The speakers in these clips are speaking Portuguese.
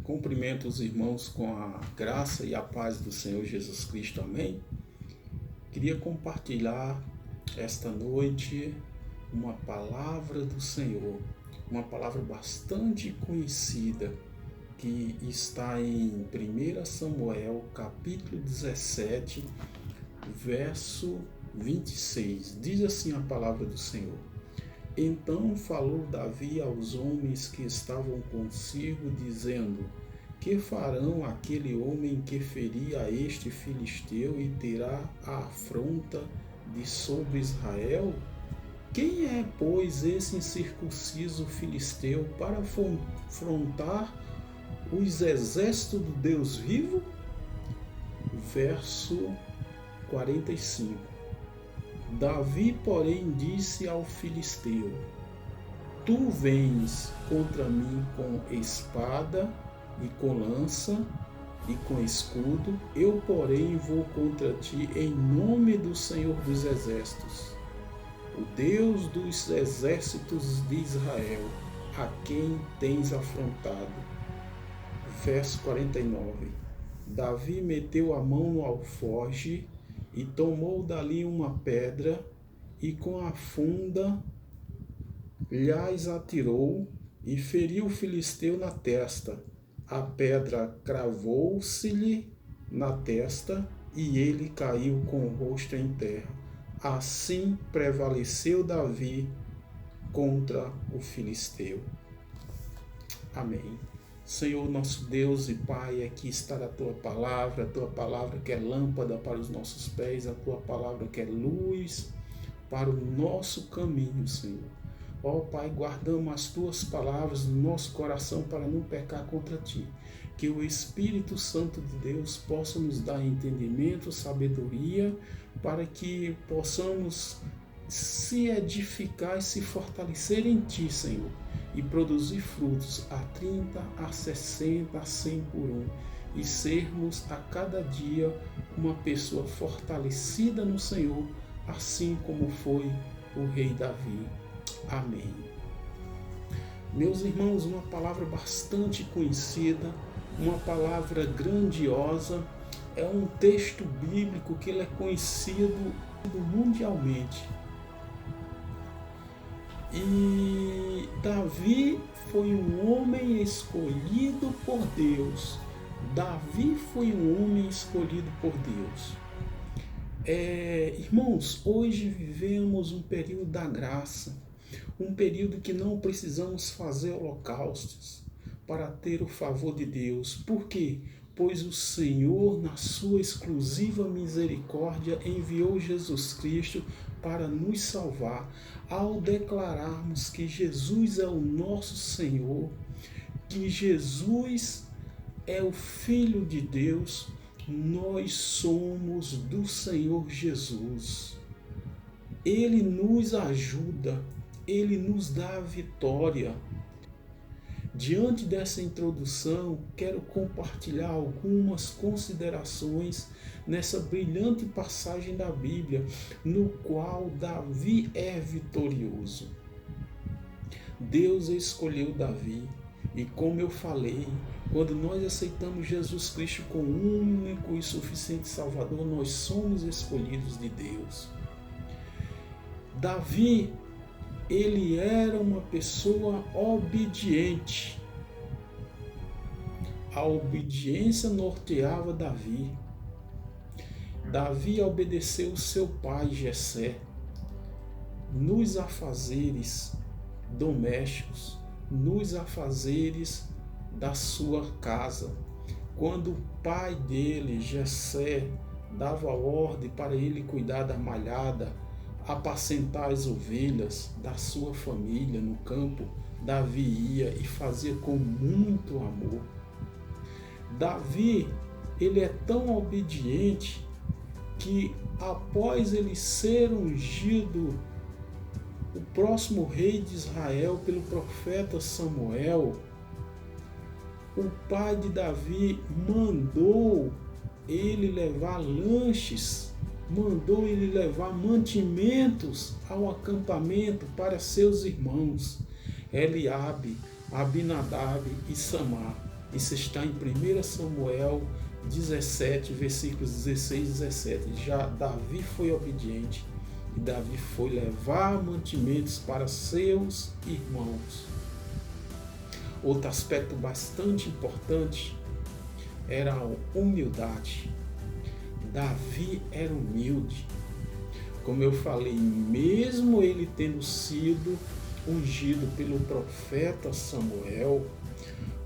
Cumprimento os irmãos com a graça e a paz do Senhor Jesus Cristo. Amém? Queria compartilhar esta noite uma palavra do Senhor, uma palavra bastante conhecida que está em 1 Samuel, capítulo 17, verso 26. Diz assim a palavra do Senhor: Então falou Davi aos homens que estavam consigo, dizendo: Que farão aquele homem que ferir a este filisteu e terá a afronta de sobre Israel? Quem é, pois, esse incircunciso filisteu para afrontar os exércitos do Deus vivo? Verso 45. Davi, porém, disse ao filisteu: Tu vens contra mim com espada e com lança e com escudo, eu, porém, vou contra ti em nome do Senhor dos Exércitos, o Deus dos exércitos de Israel, a quem tens afrontado. Verso 49. Davi meteu a mão no alforje e tomou dali uma pedra e com a funda lhas atirou e feriu o filisteu na testa. A pedra cravou-se-lhe na testa e ele caiu com o rosto em terra. Assim prevaleceu Davi contra o filisteu. Amém. Senhor nosso Deus e Pai, aqui está a Tua palavra que é lâmpada para os nossos pés, a Tua palavra que é luz para o nosso caminho, Senhor. Ó Pai, guardamos as Tuas palavras no nosso coração para não pecar contra Ti. Que o Espírito Santo de Deus possa nos dar entendimento, sabedoria, para que possamos se edificar e se fortalecer em Ti, Senhor, e produzir frutos a 30, a 60, a 100 por um, e sermos a cada dia uma pessoa fortalecida no Senhor, assim como foi o rei Davi. Amém. Meus irmãos, uma palavra bastante conhecida, uma palavra grandiosa, é um texto bíblico que ele é conhecido mundialmente. E Davi foi um homem escolhido por Deus. Davi foi um homem escolhido por Deus. Irmãos, hoje vivemos um período da graça, um período que não precisamos fazer holocaustos para ter o favor de Deus. Por quê? Pois o Senhor, na sua exclusiva misericórdia, enviou Jesus Cristo para nos salvar. Ao declararmos que Jesus é o nosso Senhor, que Jesus é o Filho de Deus, nós somos do Senhor Jesus. Ele nos ajuda, Ele nos dá a vitória. Diante dessa introdução, quero compartilhar algumas considerações nessa brilhante passagem da Bíblia, no qual Davi é vitorioso. Deus escolheu Davi, e como eu falei, quando nós aceitamos Jesus Cristo como único e suficiente Salvador, nós somos escolhidos de Deus. Davi, ele era uma pessoa obediente. A obediência norteava Davi. Davi obedeceu seu pai Jessé nos afazeres domésticos, nos afazeres da sua casa. Quando o pai dele, Jessé, dava ordem para ele cuidar da malhada, apacentar as ovelhas da sua família no campo, Davi ia e fazia com muito amor. Davi, ele é tão obediente que após ele ser ungido o próximo rei de Israel pelo profeta Samuel, o pai de Davi mandou ele levar lanches, mandou ele levar mantimentos ao acampamento para seus irmãos, Eliabe, Abinadab e Samar. Isso está em 1 Samuel 17, versículos 16 e 17. Já Davi foi obediente e Davi foi levar mantimentos para seus irmãos. Outro aspecto bastante importante era a humildade. Davi era humilde. Como eu falei, mesmo ele tendo sido ungido pelo profeta Samuel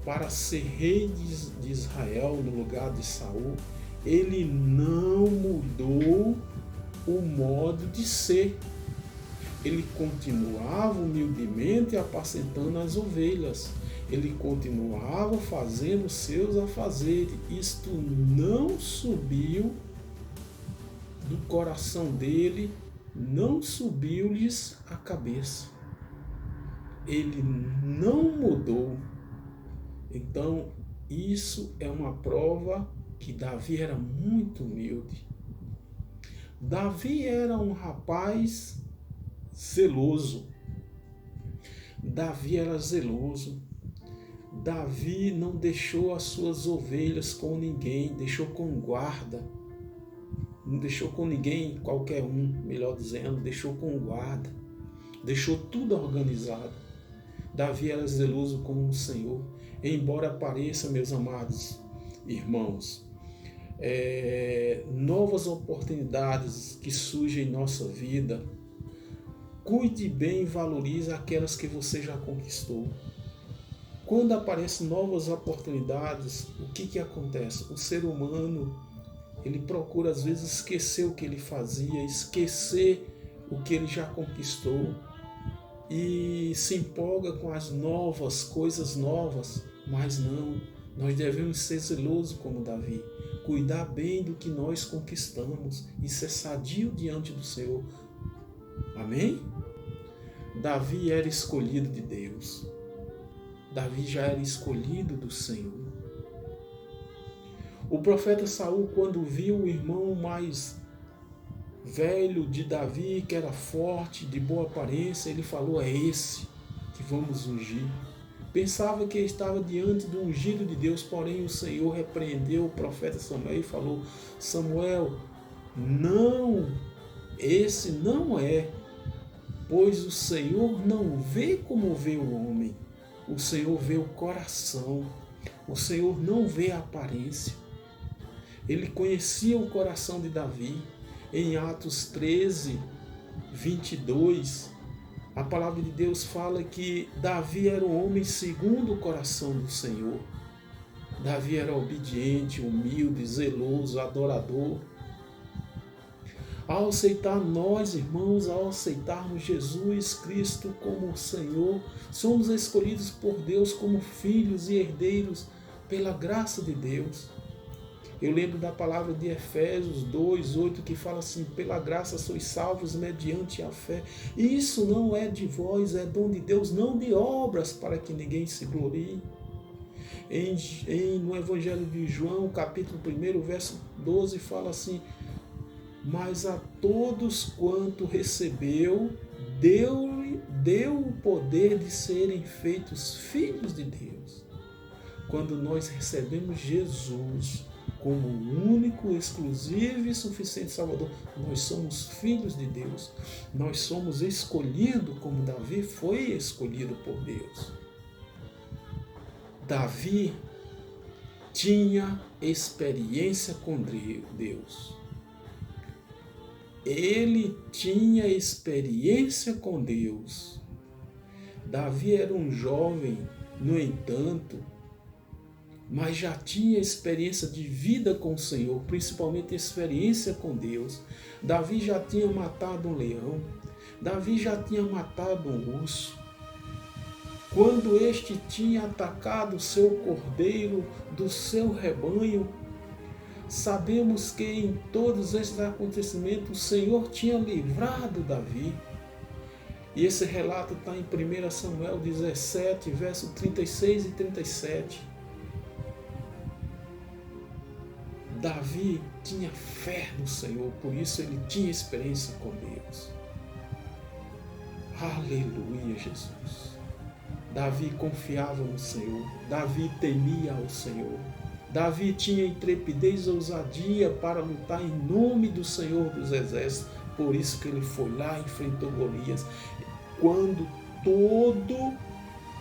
para ser rei de Israel no lugar de Saul, ele não mudou o modo de ser. Ele continuava humildemente apacentando as ovelhas. Ele continuava fazendo seus afazeres. Isto não subiu do coração dele, não subiu-lhes a cabeça. Ele não mudou. Então, isso é uma prova que Davi era muito humilde. Davi era um rapaz zeloso. Davi era zeloso. Davi não deixou as suas ovelhas com ninguém, deixou com guarda. Não deixou com ninguém, qualquer um, melhor dizendo, deixou com guarda. Deixou tudo organizado. Davi era zeloso como o Senhor. Embora pareça, meus amados irmãos, novas oportunidades que surgem em nossa vida, cuide bem e valorize aquelas que você já conquistou. Quando aparecem novas oportunidades, o que acontece? O ser humano, ele procura às vezes esquecer o que ele fazia, esquecer o que ele já conquistou e se empolga com as novas, coisas novas, mas não, nós devemos ser zelosos como Davi, cuidar bem do que nós conquistamos e ser sadio diante do Senhor. Amém? Davi era escolhido de Deus. Davi já era escolhido do Senhor. O profeta Saul, quando viu o irmão mais velho de Davi, que era forte, de boa aparência, ele falou: é esse que vamos ungir. Pensava que estava diante do ungido de Deus, porém o Senhor repreendeu o profeta Samuel e falou: Samuel, não, esse não é, pois o Senhor não vê como vê o homem, o Senhor vê o coração, o Senhor não vê a aparência. Ele conhecia o coração de Davi. Em Atos 13, 22, a palavra de Deus fala que Davi era um homem segundo o coração do Senhor. Davi era obediente, humilde, zeloso, adorador. Ao aceitar nós, irmãos, ao aceitarmos Jesus Cristo como Senhor, somos escolhidos por Deus como filhos e herdeiros pela graça de Deus. Eu lembro da palavra de Efésios 2:8 que fala assim: pela graça sois salvos mediante a fé. E isso não é de vós, é dom de Deus, não de obras, para que ninguém se glorie. No Evangelho de João, capítulo 1, verso 12, fala assim: mas a todos quanto recebeu, deu o poder de serem feitos filhos de Deus. Quando nós recebemos Jesus como o único, exclusivo e suficiente Salvador, nós somos filhos de Deus. Nós somos escolhidos como Davi foi escolhido por Deus. Davi tinha experiência com Deus. Ele tinha experiência com Deus. Davi era um jovem, no entanto, mas já tinha experiência de vida com o Senhor, principalmente experiência com Deus. Davi já tinha matado um leão, Davi já tinha matado um urso. Quando este tinha atacado o seu cordeiro do seu rebanho, sabemos que em todos esses acontecimentos o Senhor tinha livrado Davi. E esse relato está em 1 Samuel 17, versos 36 e 37. Davi tinha fé no Senhor, por isso ele tinha experiência com Deus. Aleluia, Jesus. Davi confiava no Senhor, Davi temia ao Senhor. Davi tinha intrepidez e ousadia para lutar em nome do Senhor dos Exércitos. Por isso que ele foi lá e enfrentou Golias. Quando todo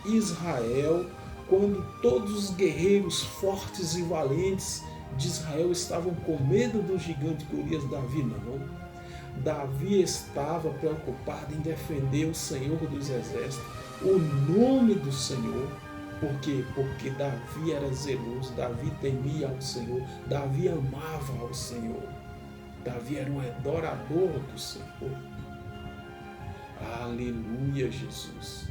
Israel, quando todos os guerreiros fortes e valentes de Israel estavam com medo do gigante Golias, Davi não. Davi estava preocupado em defender o Senhor dos Exércitos, o nome do Senhor. Por quê? Porque Davi era zeloso, Davi temia ao Senhor, Davi amava ao Senhor. Davi era um adorador do Senhor. Aleluia, Jesus.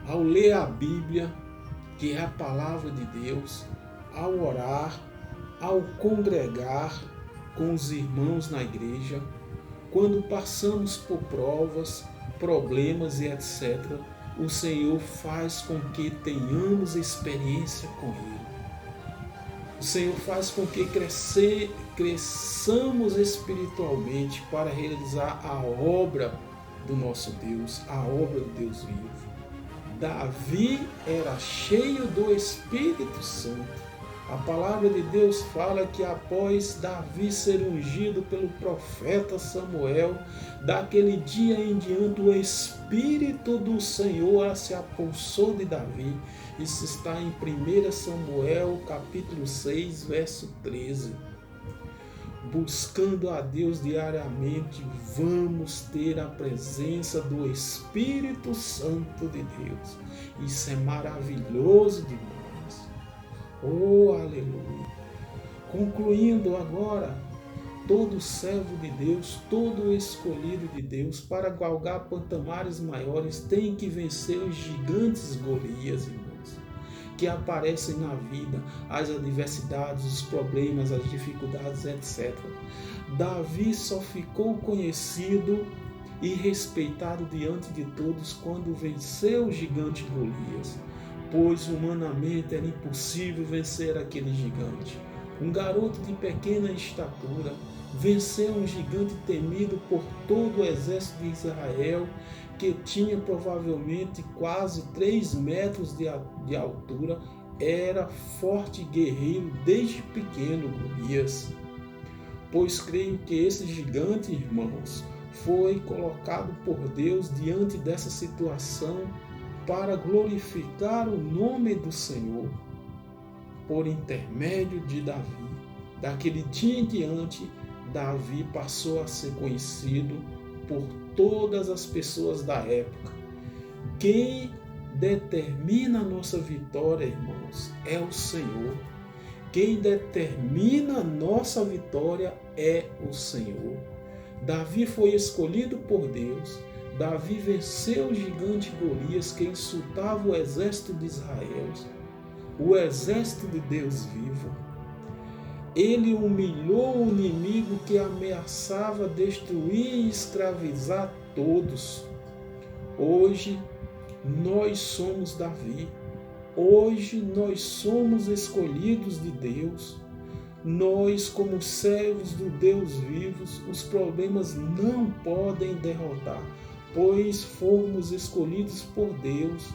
Ao ler a Bíblia, que é a palavra de Deus, ao orar, ao congregar com os irmãos na igreja, quando passamos por provas, problemas e etc., o Senhor faz com que tenhamos experiência com Ele. O Senhor faz com que cresçamos espiritualmente para realizar a obra do nosso Deus, a obra do Deus vivo. Davi era cheio do Espírito Santo. A palavra de Deus fala que após Davi ser ungido pelo profeta Samuel, daquele dia em diante o Espírito do Senhor se apossou de Davi. Isso está em 1 Samuel capítulo 6, verso 13. Buscando a Deus diariamente, vamos ter a presença do Espírito Santo de Deus. Isso é maravilhoso demais. Oh, aleluia! Concluindo agora, todo servo de Deus, todo escolhido de Deus, para galgar patamares maiores, tem que vencer os gigantes Golias, irmãos, que aparecem na vida, as adversidades, os problemas, as dificuldades, etc. Davi só ficou conhecido e respeitado diante de todos quando venceu o gigante Golias, pois humanamente era impossível vencer aquele gigante. Um garoto de pequena estatura venceu um gigante temido por todo o exército de Israel, que tinha provavelmente quase 3 metros de altura. Era forte guerreiro desde pequeno, Golias. Pois creio que esse gigante, irmãos, foi colocado por Deus diante dessa situação para glorificar o nome do Senhor, por intermédio de Davi. Daquele dia em diante, Davi passou a ser conhecido por todas as pessoas da época. Quem determina a nossa vitória, irmãos, é o Senhor. Quem determina a nossa vitória é o Senhor. Davi foi escolhido por Deus. Davi venceu o gigante Golias, que insultava o exército de Israel, o exército de Deus vivo. Ele humilhou o inimigo que ameaçava destruir e escravizar todos. Hoje nós somos Davi. Hoje nós somos escolhidos de Deus. Nós, como servos do Deus vivo, os problemas não podem derrotar, pois fomos escolhidos por Deus.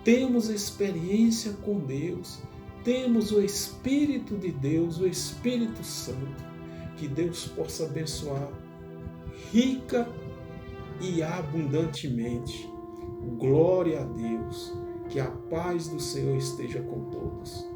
Temos experiência com Deus. Temos o Espírito de Deus, o Espírito Santo. Que Deus possa abençoar rica e abundantemente. Glória a Deus. Que a paz do Senhor esteja com todos.